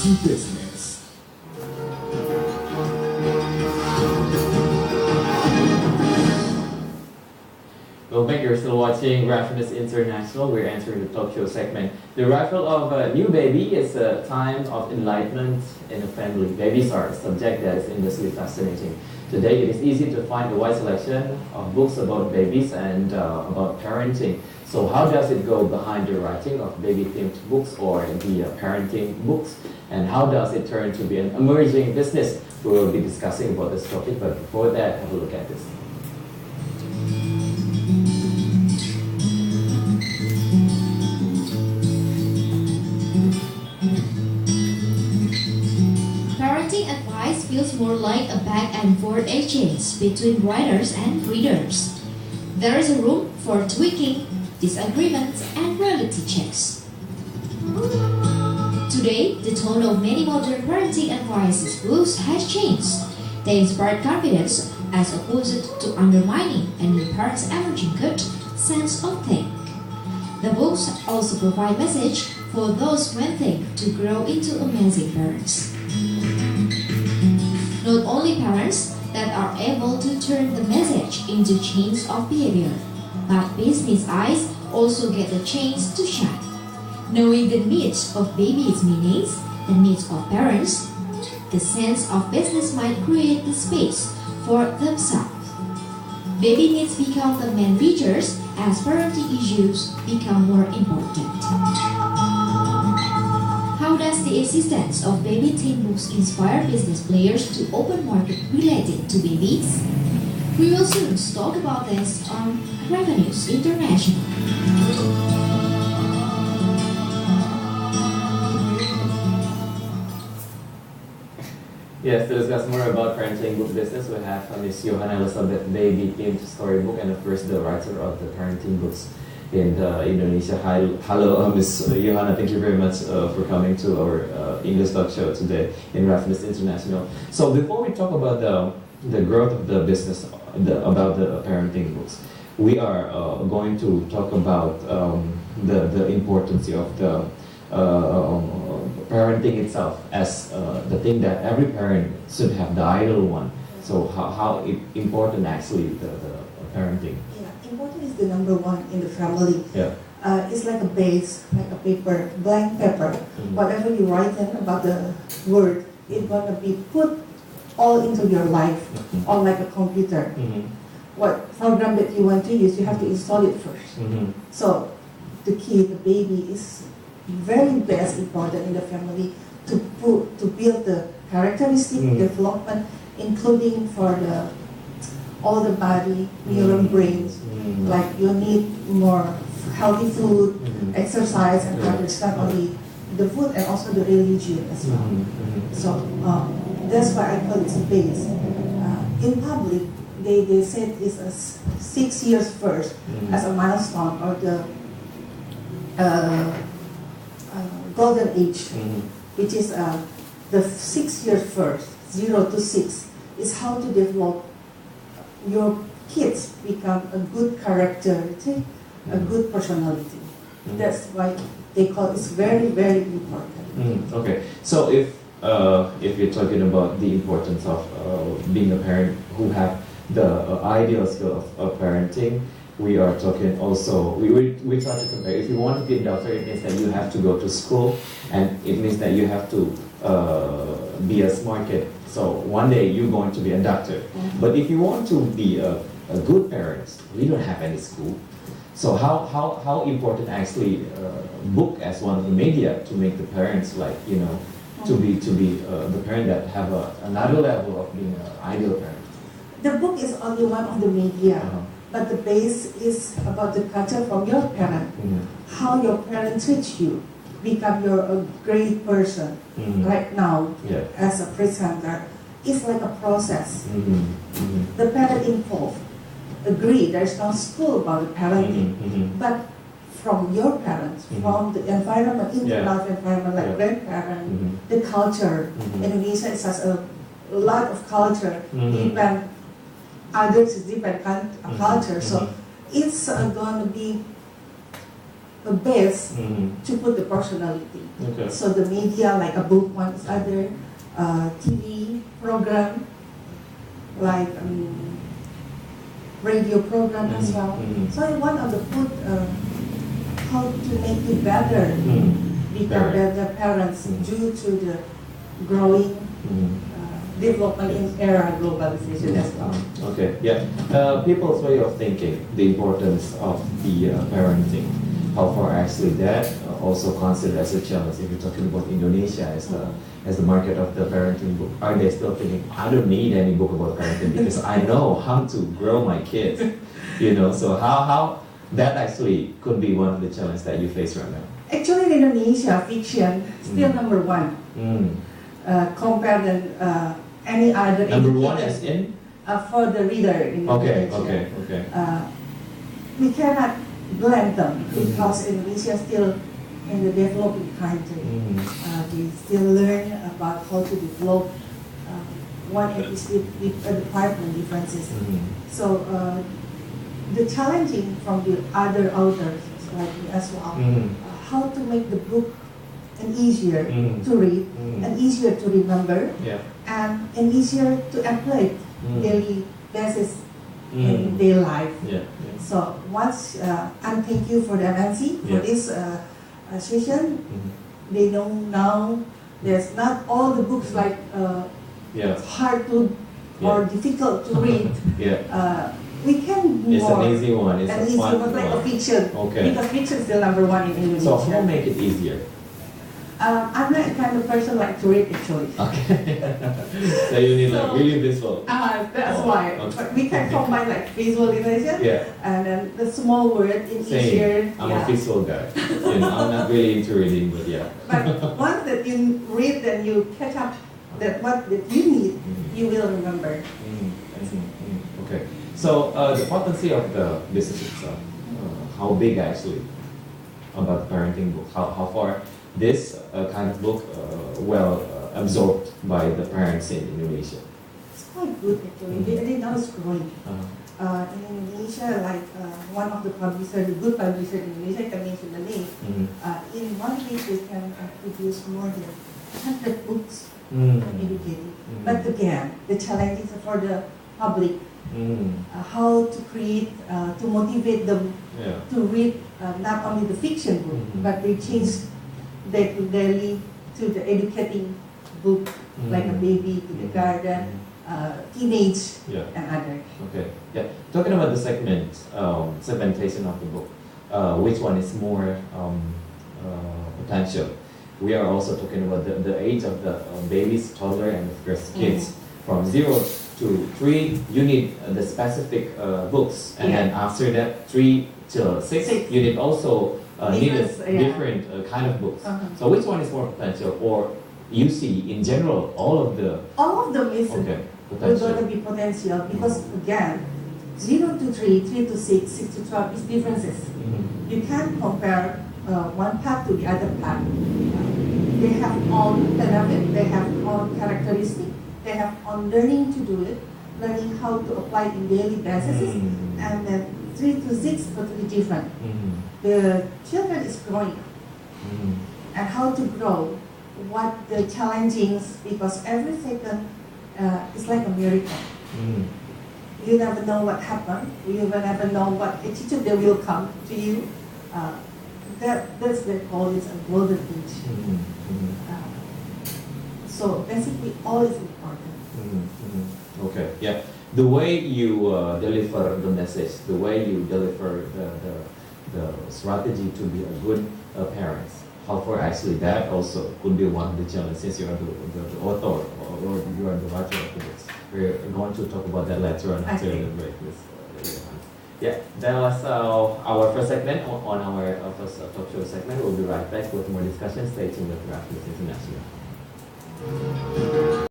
to Business. Well, thank you. You're still watching Revenews International. We're entering the talk show segment. The arrival of a new baby is a time of enlightenment in a family. Babies are a subject that is endlessly fascinating. Today, it is easy to find a wide selection of books about babies and about parenting. So how does it go behind the writing of baby-themed books or the parenting books? And how does it turn to be an emerging business? We will be discussing about this topic, but before that, have a look at this. Parenting advice feels more like a back and forth exchange between writers and readers. There is a room for tweaking, disagreements, and reality checks. Today, the tone of many modern parenting advice books has changed. They inspire confidence as opposed to undermining a new parent's emerging good sense of thing. The books also provide message for those wanting to grow into amazing parents. Not only parents that are able to turn the message into change of behavior, but business eyes also get a chance to shine. Knowing the needs of babies' meanings, the needs of parents, the sense of business might create the space for themselves. Baby needs become the main features as parenting issues become more important. How does the existence of baby-themed books inspire business players to open market related to babies? We will soon talk about this on Revenews International. Yes, to discuss more about parenting book business, we have Miss Johanna Elizabeth baby-themed storybook and of course the writer of the parenting books in Indonesia. Hi, hello, Miss Johanna. Thank you very much for coming to our English talk show today in Revenews International. So before we talk about the growth of the business, about the parenting books, we are going to talk about the importance of the parenting itself as the thing that every parent should have, the ideal one. So how important actually the parenting. Yeah, important is the number one in the family. Yeah. It's like a base, like a paper, blank paper. Mm-hmm. Whatever you write in about the word, it's gonna be put all into your life, Mm-hmm. all like a computer. Mm-hmm. What program that you want to use, you have to install it first. Mm-hmm. So the kid, the baby, is very best important in the family to build the characteristic development, including for all the body, neuron brains. Like you need more healthy food, exercise, and others, not only the food and also the religion as well. So that's why I call it a base. In public, they said it's a 6 years first as a milestone or the golden age, which is the 6 years first, 0 to 6, is how to develop your kids become a good character, a good personality. That's why they call it very, very important. Okay, so if you're talking about the importance of being a parent who have the ideal skill of parenting, we are talking also, we try to compare. If you want to be a doctor, it means that you have to go to school, and it means that you have to be a smart kid. So one day you're going to be a doctor. But if you want to be a good parent, we don't have any school. So how important actually book as one of the media to make the parents like, you know, to be the parent that have another level of being an ideal parent? The book is only one of the media. But the base is about the culture from your parent, how your parent treats you, become a great person. Right now, as a presenter, it's like a process. The parent involved agree there's no school about the parenting, but from your parents, from the environment, internal environment like grandparent, the culture. Indonesia is such a lot of culture, even others is different culture. So it's going to be a base Mm-hmm. to put the personality. Okay. So the media, like a book, one is other, TV program, like radio program as Mhm, well. mhm. So I want to put how to make you better, become Parent. better parents Mhm. due to the growing Mhm. development in era globalization as well. Okay, yeah. People's way of thinking, the importance of the parenting, how far actually that also considered as a challenge. If you're talking about Indonesia as the market of the parenting book, are they still thinking, I don't need any book about parenting because I know how to grow my kids, you know? So how that actually could be one of the challenges that you face right now. Actually, in Indonesia, fiction still number one compared than any other. Number one educated- is in? for the reader in Okay, Indonesia. okay. We cannot blend them because Indonesia is still in the developing country. We still learn about how to develop one department differences. So the challenging from the other authors like me as well, how to make the book and easier to read and easier to remember and easier to apply daily basis in their life. So once, and thank you for the MNC for this session. They know now there's not all the books like hard to or difficult to read. We can do It's more. an easy one. It's And a easy, fun but like a one. fiction. Okay. Because fiction is still number one in Indonesia. So how make it easier? I'm not the kind of person like to read actually. Okay. So you need like So- really visual. That's Oh, why. okay. But we can combine like visualization and then the small word in easier. Same. I'm a visual guy. You know, I'm not really into reading, but yeah. But once that you read, then you catch up that what that you need, you will remember. Okay. So the potency of the business itself, how big actually about the parenting book, how far this kind of book absorbed by the parents in Indonesia. It's quite good actually. They now it's growing. In Indonesia, like one of the publishers, the good publisher in Indonesia, I can mention the name. In 1 week, they can produce more than 100 books educating. But again, the challenge is for the public, how to create, to motivate them to read not only the fiction book, but they change daily to the educating book, like a baby to the garden, teenage, and other. Okay. Yeah. Talking about the segmentation of the book, which one is more potential? We are also talking about the age of the babies, toddler, and of course kids. From 0 to 3, you need the specific books, and then after that, 3 till 6, you need also different kind of books. So which one is more potential, or you see in general all of them is potential? going to be potential because again, 0 to 3, 3 to 6, 6 to 12 is differences. You can't compare one path to the other path. They have own benefit, they have own characteristic, they have own learning to do it, learning how to apply in daily basis, and then 3 to 6 totally different. The children is growing, and how to grow, what the challengings, because every second is like a miracle. You never know what happened. You will never know what attitude they will come to you. That's the call is a golden age. So basically, all is important. Okay, yeah. The way you deliver the message, the way you deliver the strategy to be a good parent, how far actually that also could be one of the challenges since you are the author or you are the writer of the books. We're going to talk about that later on after the break. Yeah, that was our first segment on our first talk show segment. We'll be right back with more discussion. Stay tuned with Revenews International.